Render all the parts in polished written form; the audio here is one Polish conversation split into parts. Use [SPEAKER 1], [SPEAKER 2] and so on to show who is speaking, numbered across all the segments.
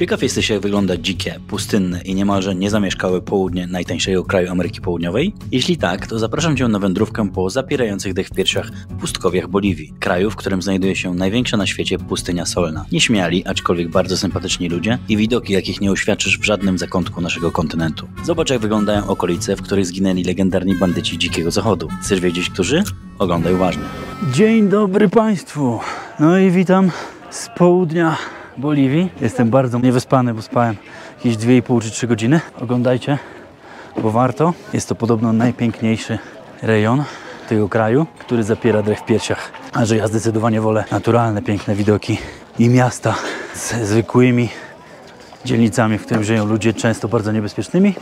[SPEAKER 1] Ciekaw jesteś, jak wygląda dzikie, pustynne i niemalże niezamieszkałe południe najtańszego kraju Ameryki Południowej? Jeśli tak, to zapraszam Cię na wędrówkę po zapierających dech w piersiach pustkowiach Boliwii, kraju, w którym znajduje się największa na świecie pustynia solna. Nieśmiali, aczkolwiek bardzo sympatyczni ludzie i widoki, jakich nie uświadczysz w żadnym zakątku naszego kontynentu. Zobacz, jak wyglądają okolice, w których zginęli legendarni bandyci Dzikiego Zachodu. Chcesz wiedzieć, którzy? Oglądaj uważnie. Dzień dobry Państwu! No i witam z południa Boliwii. Jestem bardzo niewyspany, bo spałem jakieś 2,5 czy 3 godziny. Oglądajcie, bo warto. Jest to podobno najpiękniejszy rejon tego kraju, który zapiera drech w piersiach. A że ja zdecydowanie wolę naturalne, piękne widoki i miasta z zwykłymi dzielnicami, w których żyją ludzie często bardzo niebezpiecznymi,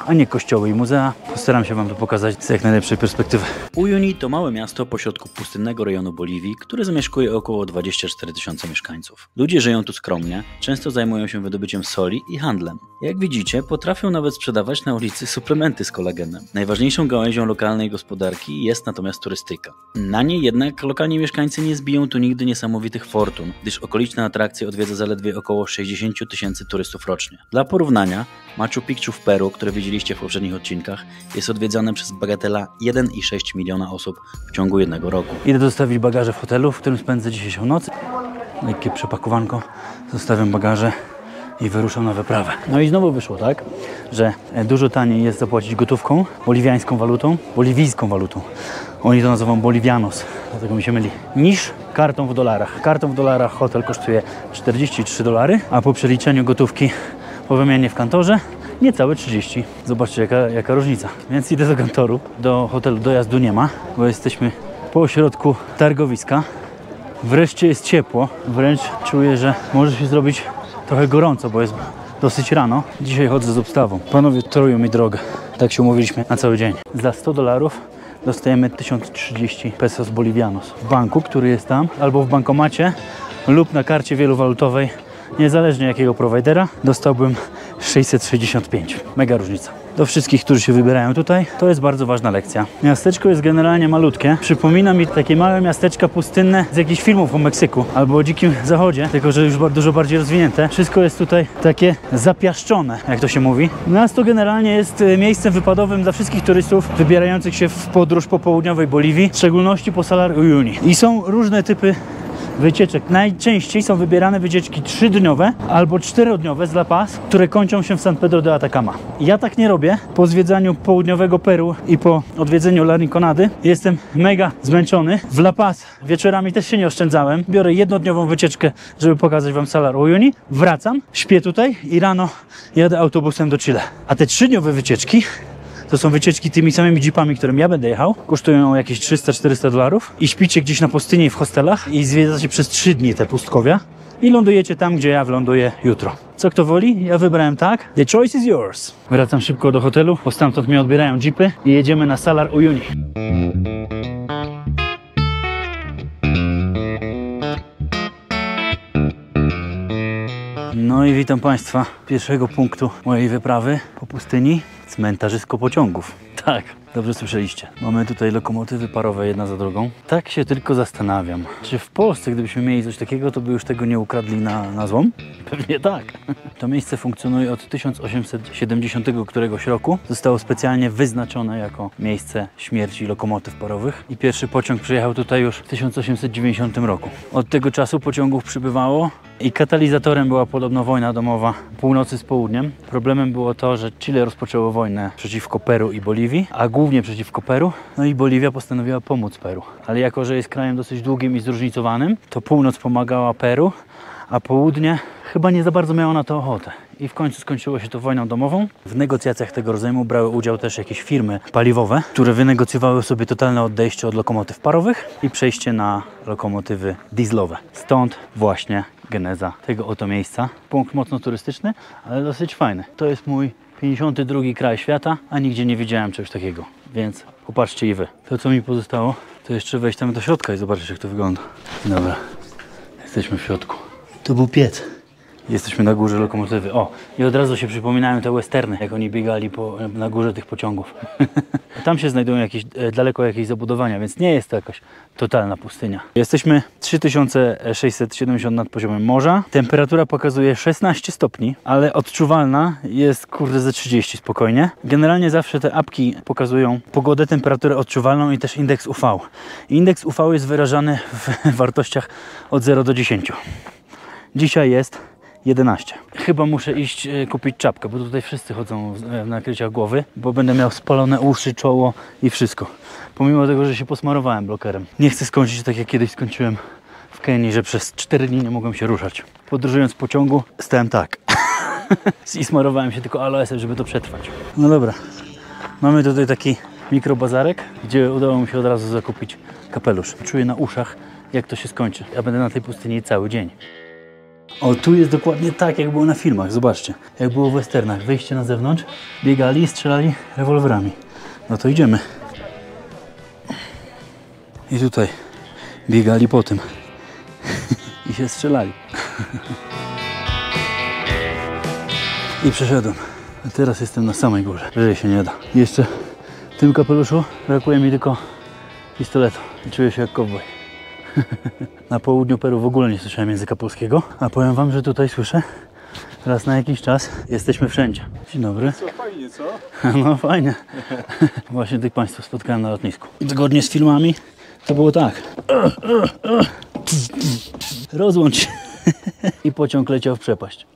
[SPEAKER 1] a nie kościoły i muzea. Postaram się Wam to pokazać z jak najlepszej perspektywy. Uyuni to małe miasto pośrodku pustynnego rejonu Boliwii, które zamieszkuje około 24 000 mieszkańców. Ludzie żyją tu skromnie, często zajmują się wydobyciem soli i handlem. Jak widzicie, potrafią nawet sprzedawać na ulicy suplementy z kolagenem. Najważniejszą gałęzią lokalnej gospodarki jest natomiast turystyka. Na niej jednak lokalni mieszkańcy nie zbiją tu nigdy niesamowitych fortun, gdyż okoliczne atrakcje odwiedza zaledwie około 60 000 turystów rocznie. Dla porównania, Machu Picchu w Peru, które widzieliście w poprzednich odcinkach, jest odwiedzane przez bagatela 1,6 miliona osób w ciągu jednego roku. Idę zostawić bagaże w hotelu, w którym spędzę dzisiejszą noc. Lekkie przepakowanko, zostawiam bagaże i wyruszam na wyprawę. No i znowu wyszło tak, że dużo taniej jest zapłacić gotówką, boliwijską walutą. Oni to nazywą bolivianos, dlatego mi się myli, niż kartą w dolarach. Kartą w dolarach hotel kosztuje $43, a po przeliczeniu gotówki po wymianie w kantorze niecałe 30. Zobaczcie jaka różnica. Więc idę do kantoru. Do hotelu dojazdu nie ma, bo jesteśmy po ośrodku targowiska. Wreszcie jest ciepło. Wręcz czuję, że może się zrobić trochę gorąco, bo jest dosyć rano. Dzisiaj chodzę z obstawą. Panowie torują mi drogę. Tak się umówiliśmy na cały dzień. Za $100 dostajemy 1030 pesos bolivianos. W banku, który jest tam, albo w bankomacie, lub na karcie wielowalutowej, niezależnie jakiego prowajdera, dostałbym 665. Mega różnica. Do wszystkich, którzy się wybierają tutaj, to jest bardzo ważna lekcja. Miasteczko jest generalnie malutkie. Przypomina mi takie małe miasteczka pustynne z jakichś filmów o Meksyku albo o Dzikim Zachodzie, tylko że już dużo bardziej rozwinięte. Wszystko jest tutaj takie zapiaszczone, jak to się mówi. Miasto generalnie jest miejscem wypadowym dla wszystkich turystów wybierających się w podróż po południowej Boliwii, w szczególności po Salar Uyuni. I są różne typy wycieczek. Najczęściej są wybierane wycieczki 3-dniowe albo 4-dniowe z La Paz, które kończą się w San Pedro de Atacama. Ja tak nie robię. Po zwiedzaniu południowego Peru i po odwiedzeniu La Rinconady jestem mega zmęczony. W La Paz wieczorami też się nie oszczędzałem. Biorę 1-dniową wycieczkę, żeby pokazać Wam Salar Uyuni. Wracam, śpię tutaj i rano jadę autobusem do Chile. A te 3-dniowe wycieczki to są wycieczki tymi samymi jeepami, którym ja będę jechał. Kosztują jakieś $300-400 i śpicie gdzieś na pustyni w hostelach i zwiedzacie przez 3 dni te pustkowia i lądujecie tam, gdzie ja wyląduję jutro. Co kto woli? Ja wybrałem tak. The choice is yours. Wracam szybko do hotelu, bo stamtąd mnie odbierają jeepy i jedziemy na Salar Uyuni. No i witam Państwa pierwszego punktu mojej wyprawy po pustyni. Cmentarzysko pociągów. Tak, dobrze słyszeliście. Mamy tutaj lokomotywy parowe jedna za drugą. Tak się tylko zastanawiam, czy w Polsce, gdybyśmy mieli coś takiego, to by już tego nie ukradli na złom? Pewnie tak. To miejsce funkcjonuje od 1870 któregoś roku. Zostało specjalnie wyznaczone jako miejsce śmierci lokomotyw parowych i pierwszy pociąg przyjechał tutaj już w 1890 roku. Od tego czasu pociągów przybywało i katalizatorem była podobno wojna domowa północy z południem. Problemem było to, że Chile rozpoczęło wojnę przeciwko Peru i Boliwii, a głównie przeciwko Peru. No i Boliwia postanowiła pomóc Peru. Ale jako, że jest krajem dosyć długim i zróżnicowanym, to północ pomagała Peru, a południe chyba nie za bardzo miało na to ochotę. I w końcu skończyło się to wojną domową. W negocjacjach tego rozejmu brały udział też jakieś firmy paliwowe, które wynegocjowały sobie totalne odejście od lokomotyw parowych i przejście na lokomotywy dieslowe. Stąd właśnie geneza tego oto miejsca. Punkt mocno turystyczny, ale dosyć fajny. To jest mój 52. kraj świata, a nigdzie nie widziałem czegoś takiego. Więc popatrzcie i wy. To co mi pozostało, to jeszcze wejść tam do środka i zobaczyć jak to wygląda. Dobra, jesteśmy w środku. To był piec. Jesteśmy na górze lokomotywy. O, i od razu się przypominają te westerny, jak oni biegali na górze tych pociągów. Tam się znajdują daleko jakieś zabudowania, więc nie jest to jakaś totalna pustynia. Jesteśmy 3670 nad poziomem morza. Temperatura pokazuje 16 stopni, ale odczuwalna jest kurde ze 30 spokojnie. Generalnie zawsze te apki pokazują pogodę, temperaturę odczuwalną i też indeks UV. Indeks UV jest wyrażany w wartościach od 0 do 10. Dzisiaj jest 11. Chyba muszę iść kupić czapkę, bo tutaj wszyscy chodzą w nakryciach głowy, bo będę miał spalone uszy, czoło i wszystko. Pomimo tego, że się posmarowałem blokerem. Nie chcę skończyć tak jak kiedyś skończyłem w Kenii, że przez 4 dni nie mogłem się ruszać. Podróżując w pociągu stałem tak. I smarowałem się tylko aloesem, żeby to przetrwać. No dobra. Mamy tutaj taki mikrobazarek, gdzie udało mi się od razu zakupić kapelusz. Czuję na uszach, jak to się skończy. Ja będę na tej pustyni cały dzień. O, tu jest dokładnie tak, jak było na filmach, zobaczcie. Jak było w westernach. Wyjście na zewnątrz, biegali i strzelali rewolwerami. No to idziemy. I tutaj biegali po tym. I się strzelali. I przeszedłem. A teraz jestem na samej górze. Wyżej się nie da. Jeszcze w tym kapeluszu brakuje mi tylko pistoletu. I czuję się jak kowboj. Na południu Peru w ogóle nie słyszałem języka polskiego, a powiem wam, że tutaj słyszę raz na jakiś czas. Jesteśmy wszędzie. Dzień dobry.
[SPEAKER 2] Co, fajnie, co?
[SPEAKER 1] No fajnie. Właśnie tych państwa spotkałem na lotnisku. I zgodnie z filmami to było tak. Rozłącz się. I pociąg leciał w przepaść.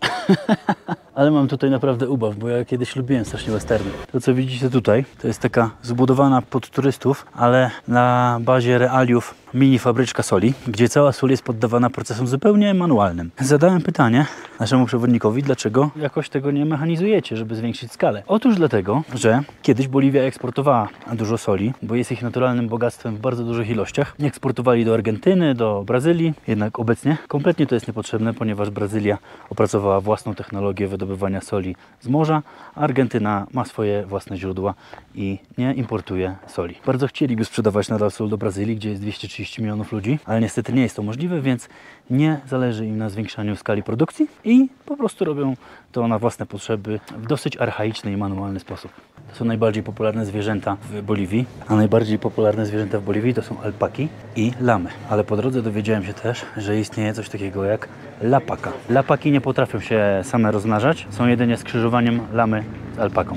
[SPEAKER 1] Ale mam tutaj naprawdę ubaw, bo ja kiedyś lubiłem strasznie westerny. To co widzicie tutaj, to jest taka zbudowana pod turystów, ale na bazie realiów mini fabryczka soli, gdzie cała sól jest poddawana procesom zupełnie manualnym. Zadałem pytanie naszemu przewodnikowi, dlaczego jakoś tego nie mechanizujecie, żeby zwiększyć skalę. Otóż dlatego, że kiedyś Boliwia eksportowała dużo soli, bo jest ich naturalnym bogactwem w bardzo dużych ilościach. Eksportowali do Argentyny, do Brazylii, jednak obecnie kompletnie to jest niepotrzebne, ponieważ Brazylia opracowała własną technologię wydobywania soli z morza, a Argentyna ma swoje własne źródła i nie importuje soli. Bardzo chcieliby sprzedawać nadal sól do Brazylii, gdzie jest 230 milionów ludzi, ale niestety nie jest to możliwe, więc nie zależy im na zwiększaniu skali produkcji i po prostu robią to na własne potrzeby w dosyć archaiczny i manualny sposób. To są najbardziej popularne zwierzęta w Boliwii, a najbardziej popularne zwierzęta w Boliwii to są alpaki i lamy. Ale po drodze dowiedziałem się też, że istnieje coś takiego jak lapaka. Lapaki nie potrafią się same rozmnażać, są jedynie skrzyżowaniem lamy z alpaką.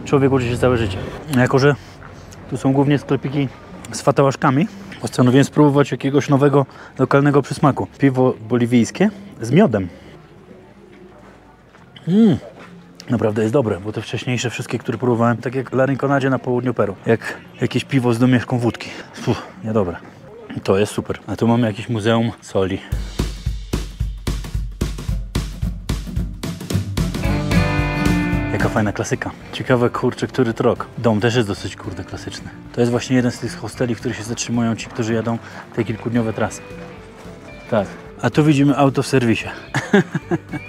[SPEAKER 1] Człowiek uczy się całe życie. Jako że tu są głównie sklepiki z fatałaszkami, postanowiłem spróbować jakiegoś nowego, lokalnego przysmaku. Piwo boliwijskie z miodem. Naprawdę jest dobre, bo te wcześniejsze wszystkie, które próbowałem, tak jak La Rinconadzie na południu Peru. Jak jakieś piwo z domieszką wódki. Niedobre. To jest super. A tu mamy jakieś muzeum soli. Jaka fajna klasyka. Ciekawe, kurczę, który to rok. Dom też jest dosyć, kurde, klasyczny. To jest właśnie jeden z tych hosteli, w których się zatrzymują ci, którzy jadą te kilkudniowe trasy. Tak. A tu widzimy auto w serwisie.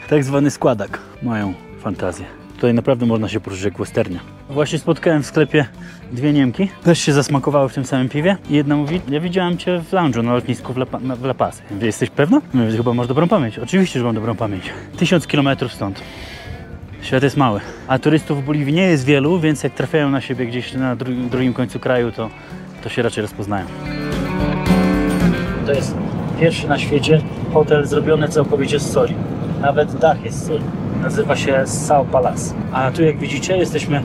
[SPEAKER 1] Tak zwany składak. Mają fantazję. Tutaj naprawdę można się poczuć jak w westernie. Właśnie spotkałem w sklepie dwie Niemki. Też się zasmakowały w tym samym piwie. I jedna mówi, ja widziałam cię w lounge'u na lotnisku w La Paz. Ja mówię, jesteś pewna? Mówię, chyba masz dobrą pamięć. Oczywiście, że mam dobrą pamięć. 1000 km stąd. Świat jest mały, a turystów w Boliwii nie jest wielu, więc jak trafiają na siebie gdzieś na drugim końcu kraju, to się raczej rozpoznają. To jest pierwszy na świecie hotel zrobiony całkowicie z soli. Nawet dach jest z soli. Nazywa się Sao Palace. A tu jak widzicie, jesteśmy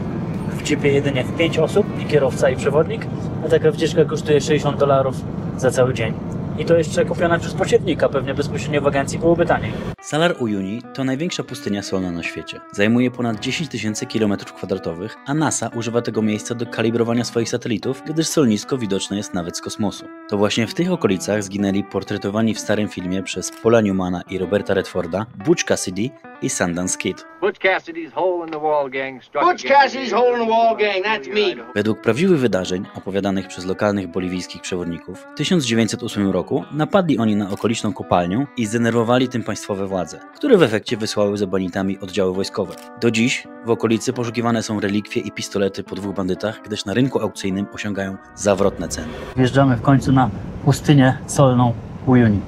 [SPEAKER 1] w jeepie jedynie w 5 osób, i kierowca i przewodnik, a taka wycieczka kosztuje $60 za cały dzień. I to jeszcze kupione przez pośrednika, pewnie bezpośrednio w agencji byłoby taniej. Salar Uyuni to największa pustynia solna na świecie. Zajmuje ponad 10 000 km², a NASA używa tego miejsca do kalibrowania swoich satelitów, gdyż solnisko widoczne jest nawet z kosmosu. To właśnie w tych okolicach zginęli portretowani w starym filmie przez Paula Newmana i Roberta Redforda Butch Cassidy i Sundance Kid.
[SPEAKER 3] Butch Cassidy's Hole in the Wall Gang.
[SPEAKER 4] Butch Cassidy's Hole in the Wall Gang, that's me.
[SPEAKER 1] Według prawdziwych wydarzeń opowiadanych przez lokalnych boliwijskich przewodników, w 1908 roku napadli oni na okoliczną kopalnię i zdenerwowali tym państwowe władze, które w efekcie wysłały za banitami oddziały wojskowe. Do dziś w okolicy poszukiwane są relikwie i pistolety po 2 bandytach, gdyż na rynku aukcyjnym osiągają zawrotne ceny. Wjeżdżamy w końcu na pustynię solną Uyuni.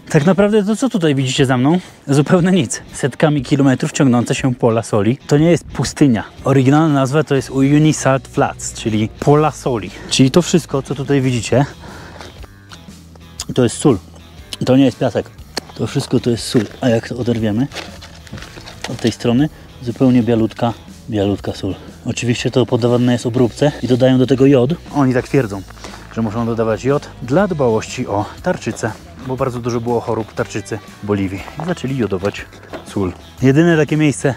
[SPEAKER 1] Tak naprawdę to co tutaj widzicie za mną? Zupełnie nic. Setkami kilometrów ciągnące się pola soli. To nie jest pustynia. Oryginalna nazwa to jest Uyuni Salt Flats, czyli pola soli. Czyli to wszystko, co tutaj widzicie, to jest sól. To nie jest piasek. To wszystko to jest sól. A jak to oderwiemy od tej strony, zupełnie bialutka sól. Oczywiście to poddawane jest obróbce i dodają do tego jod. Oni tak twierdzą, że muszą dodawać jod dla dbałości o tarczycę, bo bardzo dużo było chorób tarczycy w Boliwii i zaczęli jodować sól. Jedyne takie miejsce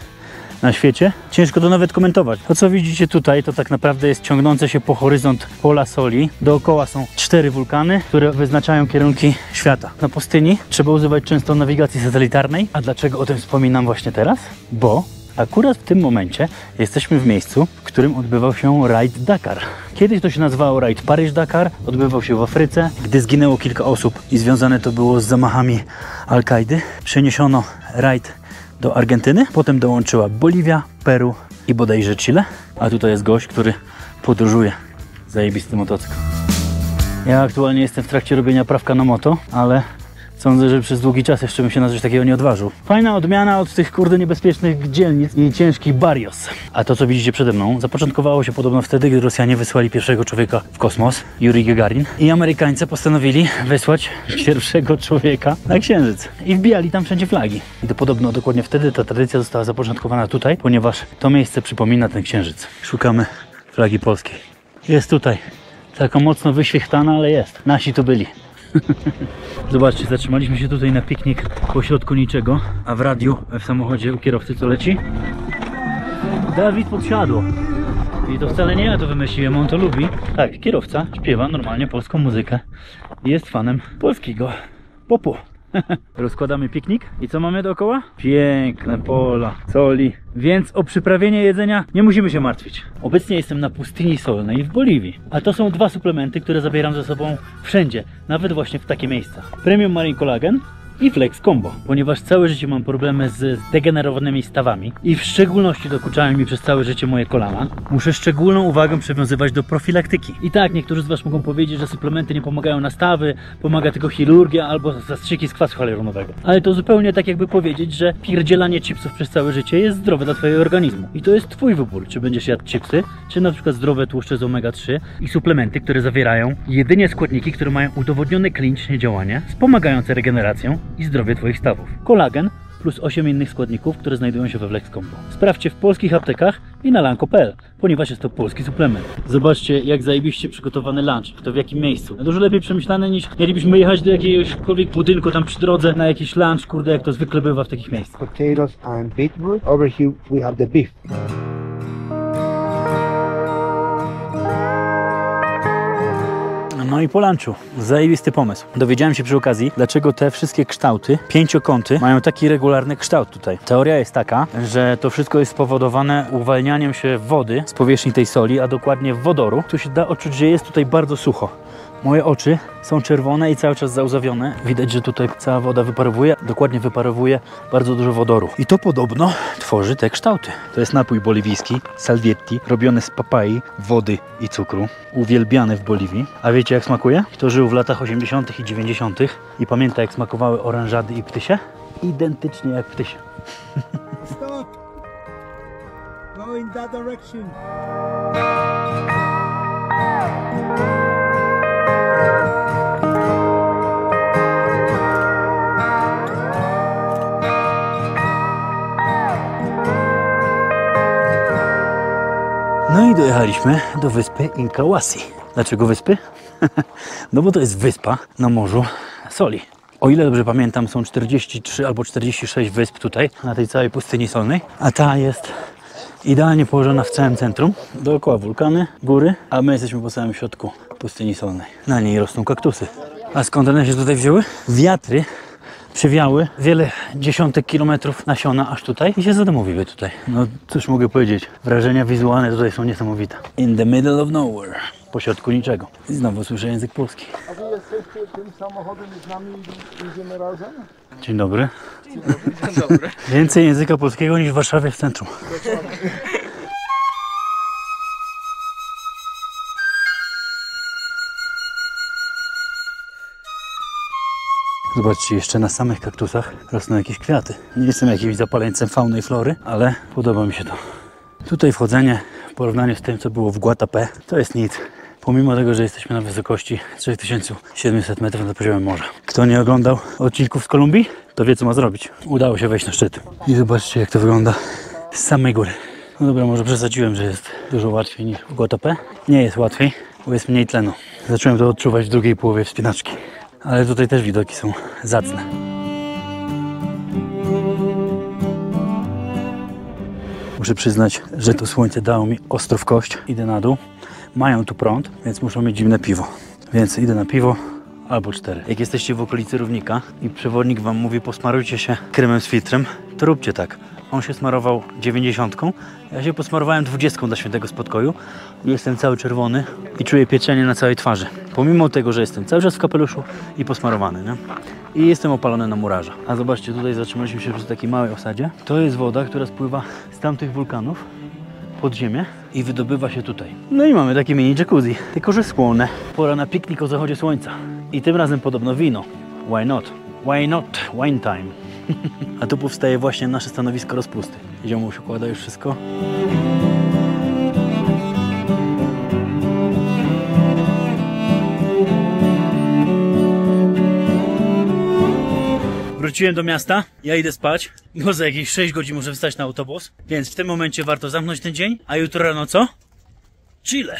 [SPEAKER 1] na świecie, ciężko to nawet komentować. To co widzicie tutaj, to tak naprawdę jest ciągnące się po horyzont pola soli. Dookoła są 4 wulkany, które wyznaczają kierunki świata. Na pustyni trzeba używać często nawigacji satelitarnej. A dlaczego o tym wspominam właśnie teraz? Bo akurat w tym momencie jesteśmy w miejscu, w którym odbywał się rajd Dakar. Kiedyś to się nazywało rajd Paryż-Dakar, odbywał się w Afryce. Gdy zginęło kilka osób i związane to było z zamachami Al-Kaidy, przeniesiono rajd do Argentyny, potem dołączyła Boliwia, Peru i bodajże Chile. A tutaj jest gość, który podróżuje. Zajebisty motocykl. Ja aktualnie jestem w trakcie robienia prawka na moto, ale sądzę, że przez długi czas jeszcze bym się na coś takiego nie odważył. Fajna odmiana od tych kurde niebezpiecznych dzielnic i ciężkich barrios. A to co widzicie przede mną zapoczątkowało się podobno wtedy, gdy Rosjanie wysłali pierwszego człowieka w kosmos, Jurij Gagarin, i Amerykańcy postanowili wysłać pierwszego człowieka na Księżyc. I wbijali tam wszędzie flagi. I to podobno dokładnie wtedy ta tradycja została zapoczątkowana tutaj, ponieważ to miejsce przypomina ten Księżyc. Szukamy flagi polskiej. Jest tutaj. Taka mocno wyświechtana, ale jest. Nasi tu byli. Zobaczcie, zatrzymaliśmy się tutaj na piknik pośrodku niczego, a w radiu w samochodzie u kierowcy co leci? Dawid Podsiadło. I to wcale nie ja to wymyśliłem, on to lubi. Tak, kierowca śpiewa normalnie polską muzykę i jest fanem polskiego popu. Rozkładamy piknik i co mamy dookoła? Piękne pola soli, więc o przyprawienie jedzenia nie musimy się martwić. Obecnie jestem na pustyni solnej w Boliwii, a to są 2 suplementy, które zabieram ze sobą wszędzie, nawet właśnie w takie miejsca. Premium Marine Collagen i Flex Combo, ponieważ całe życie mam problemy z degenerowanymi stawami i w szczególności dokuczają mi przez całe życie moje kolana. Muszę szczególną uwagę przywiązywać do profilaktyki. I tak, niektórzy z Was mogą powiedzieć, że suplementy nie pomagają na stawy, pomaga tylko chirurgia albo zastrzyki z kwasu hialuronowego. Ale to zupełnie tak jakby powiedzieć, że pierdzielanie chipsów przez całe życie jest zdrowe dla Twojego organizmu. I to jest Twój wybór, czy będziesz jadł chipsy, czy na przykład zdrowe tłuszcze z omega-3 i suplementy, które zawierają jedynie składniki, które mają udowodnione klinicznie działanie, wspomagające regenerację i zdrowie Twoich stawów. Kolagen plus 8 innych składników, które znajdują się we Flex Combo. Sprawdźcie w polskich aptekach i na lanko.pl, ponieważ jest to polski suplement. Zobaczcie, jak zajebiście przygotowany lunch, kto w jakim miejscu. Dużo lepiej przemyślane niż mielibyśmy jechać do jakiegośkolwiek budynku tam przy drodze na jakiś lunch, kurde, jak to zwykle bywa w takich miejscach.
[SPEAKER 2] Potatoes and beetroot. Over here we have the beef.
[SPEAKER 1] No i po lunchu. Zajebisty pomysł. Dowiedziałem się przy okazji, dlaczego te wszystkie kształty, pięciokąty, mają taki regularny kształt tutaj. Teoria jest taka, że to wszystko jest spowodowane uwalnianiem się wody z powierzchni tej soli, a dokładnie wodoru. Tu się da odczuć, że jest tutaj bardzo sucho. Moje oczy są czerwone i cały czas załzawione. Widać, że tutaj cała woda wyparowuje, dokładnie wyparowuje bardzo dużo wodoru. I to podobno tworzy te kształty. To jest napój boliwijski, salvietti, robiony z papai, wody i cukru. Uwielbiany w Boliwii. A wiecie jak smakuje? Kto żył w latach 80. i 90. i pamięta jak smakowały orężady i ptysie? Identycznie jak ptysie.
[SPEAKER 2] Stop! Go in that direction.
[SPEAKER 1] No i dojechaliśmy do wyspy Inkawasi. Dlaczego wyspy? No bo to jest wyspa na morzu soli. O ile dobrze pamiętam, są 43 albo 46 wysp tutaj, na tej całej pustyni solnej, a ta jest idealnie położona w całym centrum. Dookoła wulkany, góry, a my jesteśmy po samym środku pustyni solnej. Na niej rosną kaktusy. A skąd one się tutaj wzięły? Wiatry przywiały wiele dziesiątek kilometrów nasiona aż tutaj i się zadomowiły tutaj. No cóż mogę powiedzieć, wrażenia wizualne tutaj są niesamowite. In the middle of nowhere. Pośrodku niczego. I znowu słyszę język polski.
[SPEAKER 2] A wy jesteście tym samochodem z nami idziemy razem?
[SPEAKER 1] Dzień dobry. Dzień dobry. Więcej języka polskiego niż w Warszawie w centrum. Zobaczcie, jeszcze na samych kaktusach rosną jakieś kwiaty. Nie jestem jakimś zapaleńcem fauny i flory, ale podoba mi się to. Tutaj wchodzenie w porównaniu z tym, co było w Guatapé, to jest nic. Pomimo tego, że jesteśmy na wysokości 3700 metrów nad poziomem morza. Kto nie oglądał odcinków z Kolumbii, to wie, co ma zrobić. Udało się wejść na szczyt. I zobaczcie, jak to wygląda z samej góry. No dobra, może przesadziłem, że jest dużo łatwiej niż w Guatapé. Nie jest łatwiej, bo jest mniej tlenu. Zacząłem to odczuwać w drugiej połowie wspinaczki. Ale tutaj też widoki są zacne. Muszę przyznać, że to słońce dało mi ostro w kość. Idę na dół. Mają tu prąd, więc muszą mieć zimne piwo. Więc idę na piwo albo 4. Jak jesteście w okolicy równika i przewodnik wam mówi, posmarujcie się kremem z filtrem, to róbcie tak. On się smarował 90, ja się posmarowałem 20 dla świętego spokoju. Jestem cały czerwony i czuję pieczenie na całej twarzy. Pomimo tego, że jestem cały czas w kapeluszu i posmarowany, nie? I jestem opalony na murarza. A zobaczcie, tutaj zatrzymaliśmy się przy takiej małej osadzie. To jest woda, która spływa z tamtych wulkanów pod ziemię i wydobywa się tutaj. No i mamy takie mini jacuzzi, tylko że słone. Pora na piknik o zachodzie słońca. I tym razem podobno wino. Why not? Why not? Wine time. A tu powstaje właśnie nasze stanowisko rozpusty. Ziomuś układa już wszystko. Wróciłem do miasta, ja idę spać, bo za jakieś 6 godzin muszę wstać na autobus, więc w tym momencie warto zamknąć ten dzień, a jutro rano co? Chile!